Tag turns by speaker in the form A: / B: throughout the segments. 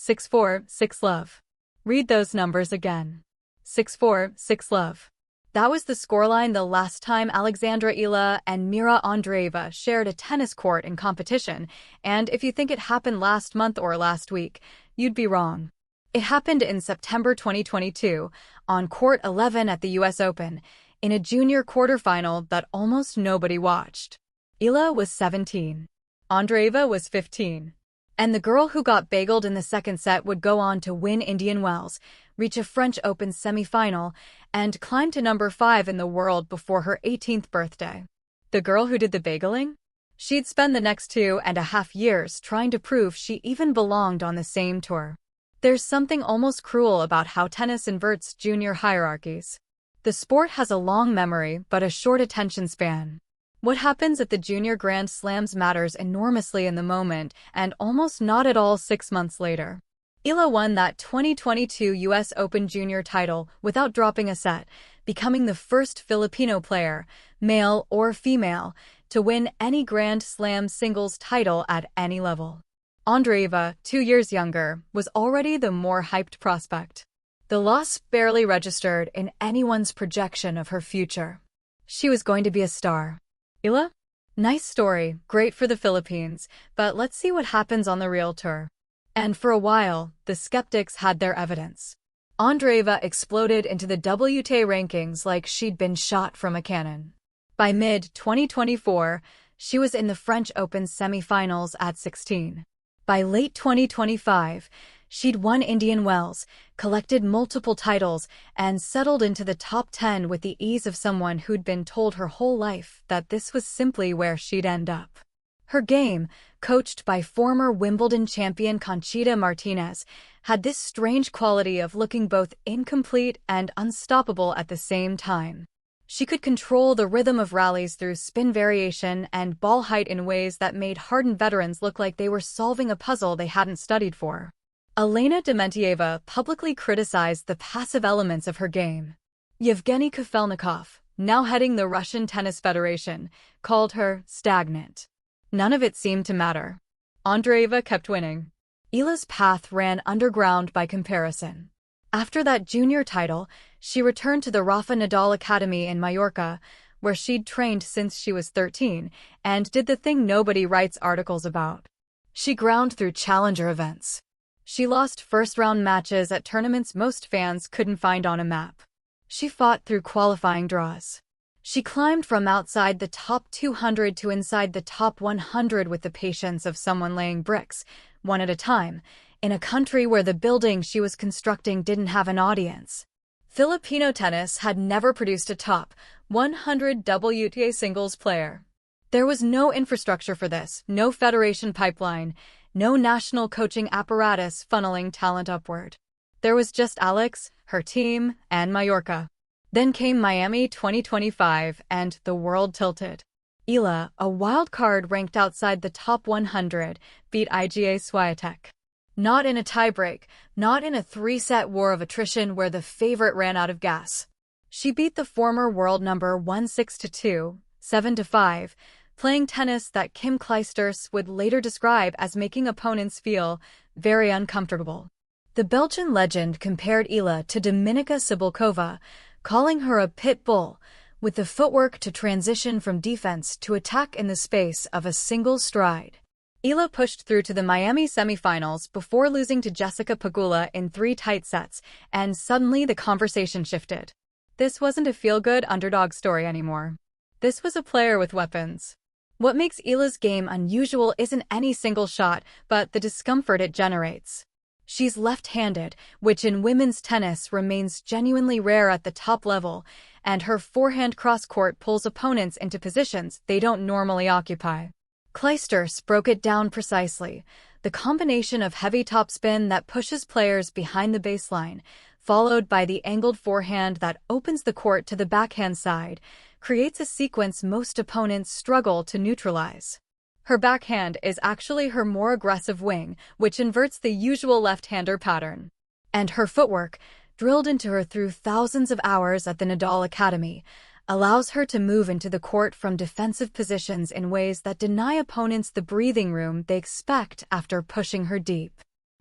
A: 6-4, 6 love. Read those numbers again. 6-4, 6 love. That was the scoreline the last time Alex Eala and Mirra Andreeva shared a tennis court in competition, and if you think it happened last month or last week, you'd be wrong. It happened in September 2022, on Court 11 at the US Open, in a junior quarterfinal that almost nobody watched. Eala was 17. Andreeva was 15. And the girl who got bageled in the second set would go on to win Indian Wells, reach a French Open semi-final, and climb to number 5 in the world before her 18th birthday. The girl who did the bageling? She'd spend the next 2.5 years trying to prove she even belonged on the same tour. There's something almost cruel about how tennis inverts junior hierarchies. The sport has a long memory but a short attention span. What happens at the Junior Grand Slams matters enormously in the moment and almost not at all 6 months later. Eala won that 2022 US Open Junior title without dropping a set, becoming the first Filipino player, male or female, to win any Grand Slam singles title at any level. Andreeva, 2 years younger, was already the more hyped prospect. The loss barely registered in anyone's projection of her future. She was going to be a star. Eala? Nice story, great for the Philippines, but let's see what happens on the real tour. And for a while, the skeptics had their evidence. Andreeva exploded into the WTA rankings like she'd been shot from a cannon. By mid-2024, she was in the French Open semi-finals at 16. By late 2025, she'd won Indian Wells, collected multiple titles, and settled into the top 10 with the ease of someone who'd been told her whole life that this was simply where she'd end up. Her game, coached by former Wimbledon champion Conchita Martinez, had this strange quality of looking both incomplete and unstoppable at the same time. She could control the rhythm of rallies through spin variation and ball height in ways that made hardened veterans look like they were solving a puzzle they hadn't studied for. Elena Dementieva publicly criticized the passive elements of her game. Yevgeny Kafelnikov, now heading the Russian Tennis Federation, called her stagnant. None of it seemed to matter. Andreeva kept winning. Eala's path ran underground by comparison. After that junior title, she returned to the Rafa Nadal Academy in Mallorca, where she'd trained since she was 13, and did the thing nobody writes articles about. She ground through challenger events. She lost first-round matches at tournaments most fans couldn't find on a map. She fought through qualifying draws. She climbed from outside the top 200 to inside the top 100 with the patience of someone laying bricks, one at a time, in a country where the building she was constructing didn't have an audience. Filipino tennis had never produced a top 100 WTA singles player. There was no infrastructure for this, no federation pipeline, no national coaching apparatus funneling talent upward. There was just Alex, her team, and Mallorca. Then came Miami 2025, and the world tilted. Eala, a wild card ranked outside the top 100, beat Iga Swiatek. Not in a tiebreak, not in a 3-set war of attrition where the favorite ran out of gas. She beat the former world number 1 6-2, 7-5, playing tennis that Kim Clijsters would later describe as making opponents feel very uncomfortable. The Belgian legend compared Eala to Dominika Cibulkova, calling her a pit bull, with the footwork to transition from defense to attack in the space of a single stride. Eala pushed through to the Miami semifinals before losing to Jessica Pegula in 3 tight sets, and suddenly the conversation shifted. This wasn't a feel-good underdog story anymore. This was a player with weapons. What makes Eala's game unusual isn't any single shot, but the discomfort it generates. She's left-handed, which in women's tennis remains genuinely rare at the top level, and her forehand cross-court pulls opponents into positions they don't normally occupy. Clijsters broke it down precisely. The combination of heavy topspin that pushes players behind the baseline, followed by the angled forehand that opens the court to the backhand side, creates a sequence most opponents struggle to neutralize. Her backhand is actually her more aggressive wing, which inverts the usual left-hander pattern. And her footwork, drilled into her through thousands of hours at the Nadal Academy, allows her to move into the court from defensive positions in ways that deny opponents the breathing room they expect after pushing her deep.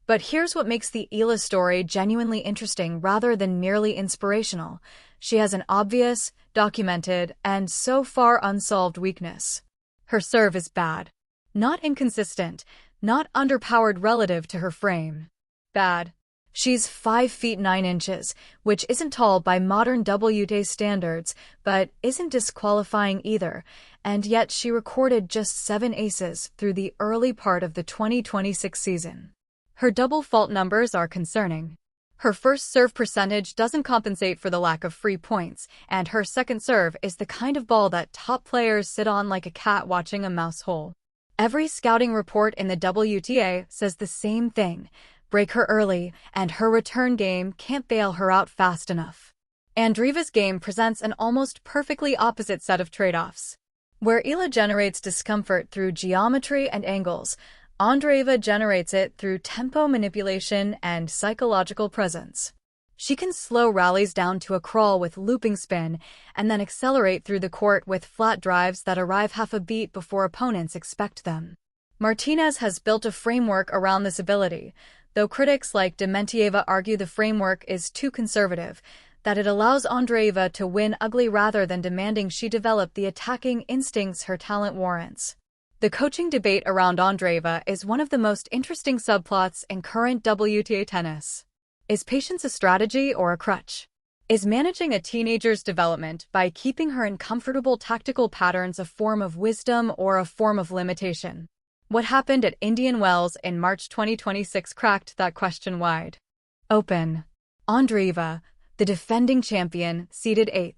A: But here's what makes the Eala story genuinely interesting rather than merely inspirational. She has an obvious, documented, and so far unsolved weakness. Her serve is bad. Not inconsistent, not underpowered relative to her frame. Bad. She's 5 feet 9 inches, which isn't tall by modern WTA standards, but isn't disqualifying either, and yet she recorded just 7 aces through the early part of the 2026 season. Her double fault numbers are concerning. Her first serve percentage doesn't compensate for the lack of free points, and her second serve is the kind of ball that top players sit on like a cat watching a mouse hole. Every scouting report in the WTA says the same thing. Break her early, and her return game can't bail her out fast enough. Andreeva's game presents an almost perfectly opposite set of trade-offs. Where Eala generates discomfort through geometry and angles, Andreeva generates it through tempo manipulation and psychological presence. She can slow rallies down to a crawl with looping spin, and then accelerate through the court with flat drives that arrive half a beat before opponents expect them. Martinez has built a framework around this ability, though critics like Dementieva argue the framework is too conservative, that it allows Andreeva to win ugly rather than demanding she develop the attacking instincts her talent warrants. The coaching debate around Andreeva is one of the most interesting subplots in current WTA tennis. Is patience a strategy or a crutch? Is managing a teenager's development by keeping her in comfortable tactical patterns a form of wisdom or a form of limitation? What happened at Indian Wells in March 2026 cracked that question wide open. Andreeva, the defending champion, seeded 8th,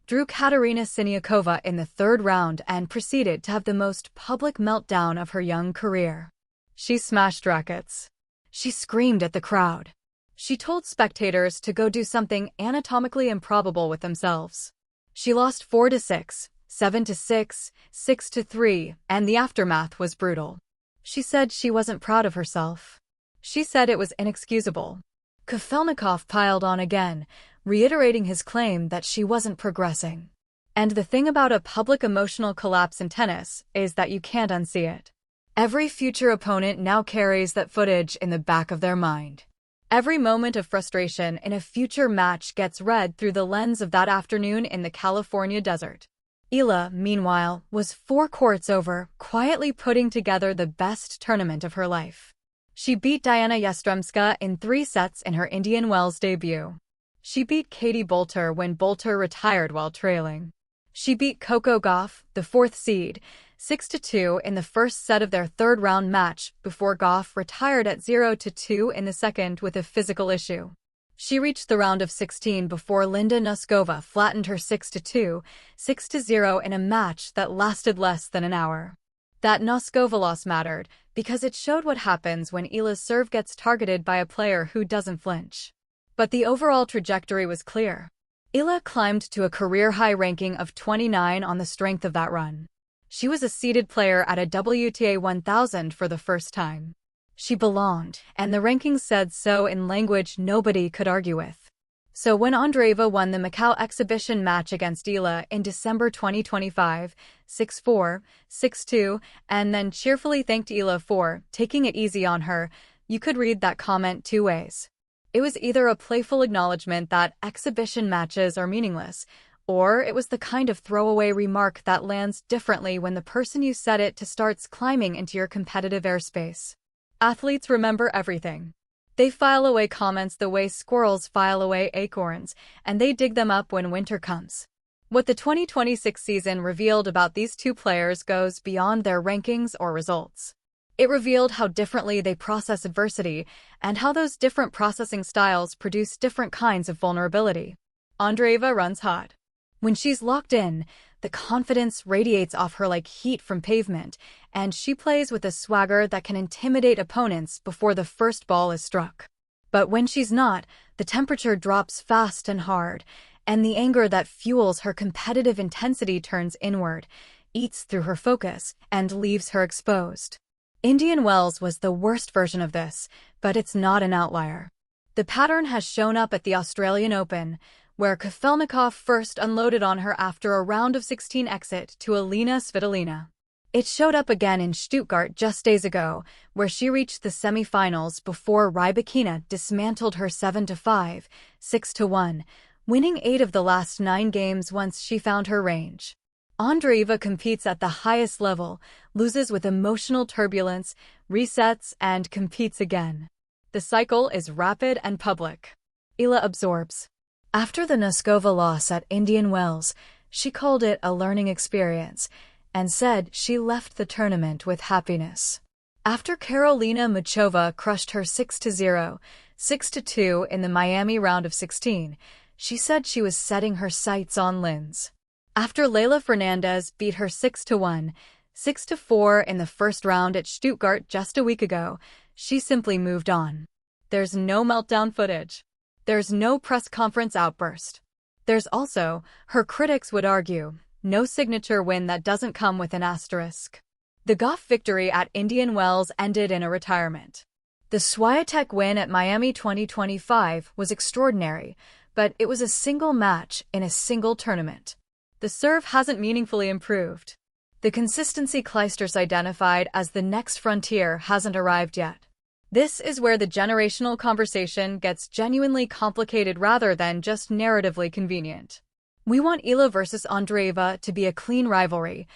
A: drew Katerina Siniakova in the 3rd round and proceeded to have the most public meltdown of her young career. She smashed rackets. She screamed at the crowd. She told spectators to go do something anatomically improbable with themselves. She lost 4-6, 7-6, 6-3, and the aftermath was brutal. She said she wasn't proud of herself. She said it was inexcusable. Kafelnikov piled on again, reiterating his claim that she wasn't progressing. And the thing about a public emotional collapse in tennis is that you can't unsee it. Every future opponent now carries that footage in the back of their mind. Every moment of frustration in a future match gets read through the lens of that afternoon in the California desert. Eala, meanwhile, was 4 courts over, quietly putting together the best tournament of her life. She beat Diana Yastremska in 3 sets in her Indian Wells debut. She beat Katie Boulter when Boulter retired while trailing. She beat Coco Gauff, the 4th seed, 6-2 in the first set of their 3rd round match before Gauff retired at 0-2 in the second with a physical issue. She reached the round of 16 before Linda Noskova flattened her 6-2, 6-0 in a match that lasted less than an hour. That Noskova loss mattered because it showed what happens when Eala's serve gets targeted by a player who doesn't flinch. But the overall trajectory was clear. Eala climbed to a career-high ranking of 29 on the strength of that run. She was a seeded player at a WTA 1000 for the first time. She belonged, and the rankings said so in language nobody could argue with. So when Andreeva won the Macau exhibition match against Eala in December 2025, 6-4, 6-2, and then cheerfully thanked Eala for taking it easy on her, you could read that comment 2 ways. It was either a playful acknowledgement that exhibition matches are meaningless, or it was the kind of throwaway remark that lands differently when the person you said it to starts climbing into your competitive airspace. Athletes remember everything. They file away comments the way squirrels file away acorns, and they dig them up when winter comes. What the 2026 season revealed about these 2 players goes beyond their rankings or results. It revealed how differently they process adversity and how those different processing styles produce different kinds of vulnerability. Andreeva runs hot. When she's locked in, the confidence radiates off her like heat from pavement, and she plays with a swagger that can intimidate opponents before the first ball is struck. But when she's not, the temperature drops fast and hard, and the anger that fuels her competitive intensity turns inward, eats through her focus, and leaves her exposed. Indian Wells was the worst version of this, but it's not an outlier. The pattern has shown up at the Australian Open, where Kafelnikov first unloaded on her after a round of 16 exit to Alina Svitolina. It showed up again in Stuttgart just days ago, where she reached the semifinals before Rybakina dismantled her 7-5, 6-1, winning 8 of the last 9 games once she found her range. Andreeva competes at the highest level, loses with emotional turbulence, resets, and competes again. The cycle is rapid and public. Eala absorbs. After the Noskova loss at Indian Wells, she called it a learning experience and said she left the tournament with happiness. After Karolina Muchova crushed her 6-0, 6-2 in the Miami round of 16, she said she was setting her sights on Linz. After Leylah Fernandez beat her 6-1, 6-4 in the first round at Stuttgart just a week ago, she simply moved on. There's no meltdown footage. There's no press conference outburst. There's also, her critics would argue, no signature win that doesn't come with an asterisk. The Goff victory at Indian Wells ended in a retirement. The Swiatek win at Miami 2025 was extraordinary, but it was a single match in a single tournament. The serve hasn't meaningfully improved. The consistency Clijsters identified as the next frontier hasn't arrived yet. This is where the generational conversation gets genuinely complicated rather than just narratively convenient. We want Eala versus Andreeva to be a clean rivalry,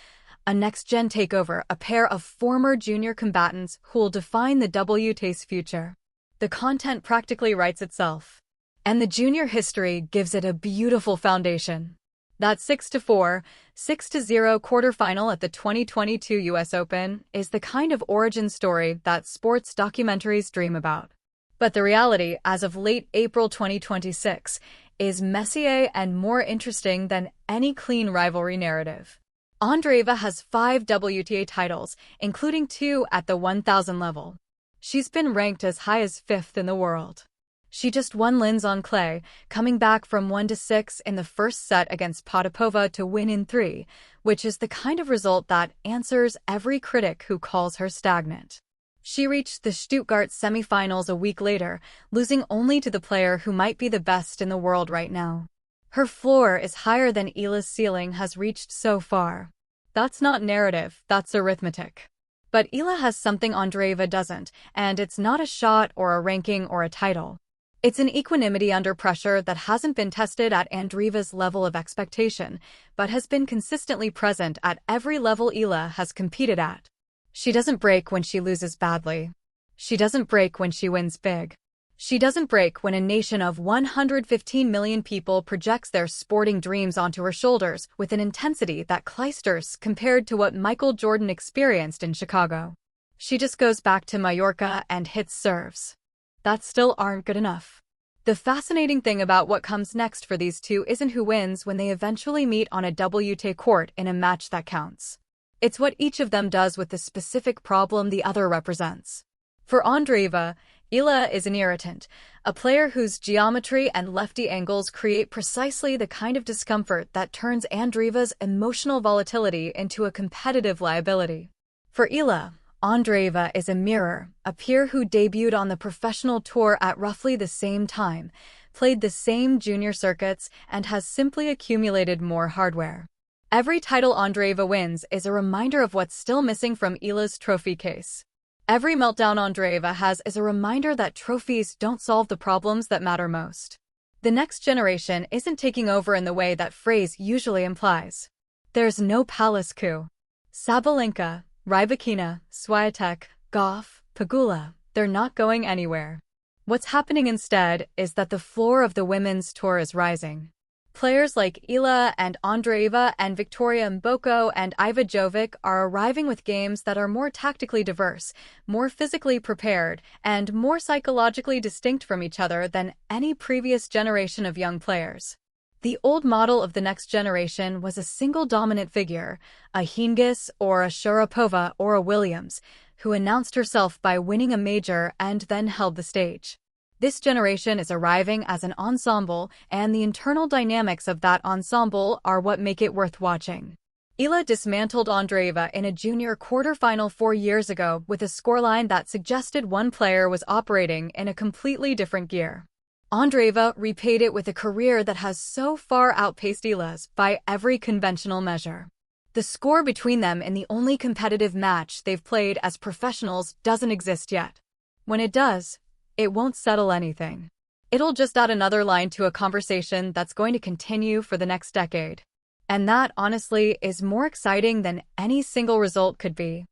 A: a next-gen takeover, a pair of former junior combatants who'll define the WTA's future. The content practically writes itself, and the junior history gives it a beautiful foundation. That 6-4, 6-0 quarterfinal at the 2022 US Open is the kind of origin story that sports documentaries dream about. But the reality, as of late April 2026, is messier and more interesting than any clean rivalry narrative. Andreeva has 5 WTA titles, including 2 at the 1000 level. She's been ranked as high as 5th in the world. She just won Linz on clay, coming back from 1-6 in the first set against Potapova to win in 3, which is the kind of result that answers every critic who calls her stagnant. She reached the Stuttgart semifinals a week later, losing only to the player who might be the best in the world right now. Her floor is higher than Eala's ceiling has reached so far. That's not narrative, that's arithmetic. But Eala has something Andreeva doesn't, and it's not a shot or a ranking or a title. It's an equanimity under pressure that hasn't been tested at Andreeva's level of expectation, but has been consistently present at every level Eala has competed at. She doesn't break when she loses badly. She doesn't break when she wins big. She doesn't break when a nation of 115 million people projects their sporting dreams onto her shoulders with an intensity that Clijsters compared to what Michael Jordan experienced in Chicago. She just goes back to Mallorca and hits serves that still aren't good enough. The fascinating thing about what comes next for these two isn't who wins when they eventually meet on a WTA court in a match that counts. It's what each of them does with the specific problem the other represents. For Andreeva, Eala is an irritant, a player whose geometry and lefty angles create precisely the kind of discomfort that turns Andreeva's emotional volatility into a competitive liability. For Eala, Andreeva is a mirror, a peer who debuted on the professional tour at roughly the same time, played the same junior circuits, and has simply accumulated more hardware. Every title Andreeva wins is a reminder of what's still missing from Eala's trophy case. Every meltdown Andreeva has is a reminder that trophies don't solve the problems that matter most. The next generation isn't taking over in the way that phrase usually implies. There's no palace coup. Sabalenka, Rybakina, Swiatek, Goff, Pegula, they're not going anywhere. What's happening instead is that the floor of the women's tour is rising. Players like Eala and Andreeva and Victoria Mboko and Iva Jovic are arriving with games that are more tactically diverse, more physically prepared, and more psychologically distinct from each other than any previous generation of young players. The old model of the next generation was a single dominant figure, a Hingis or a Sharapova or a Williams, who announced herself by winning a major and then held the stage. This generation is arriving as an ensemble, and the internal dynamics of that ensemble are what make it worth watching. Eala dismantled Andreeva in a junior quarterfinal 4 years ago with a scoreline that suggested one player was operating in a completely different gear. Andreeva repaid it with a career that has so far outpaced Eala's by every conventional measure. The score between them in the only competitive match they've played as professionals doesn't exist yet. When it does, it won't settle anything. It'll just add another line to a conversation that's going to continue for the next decade. And that, honestly, is more exciting than any single result could be.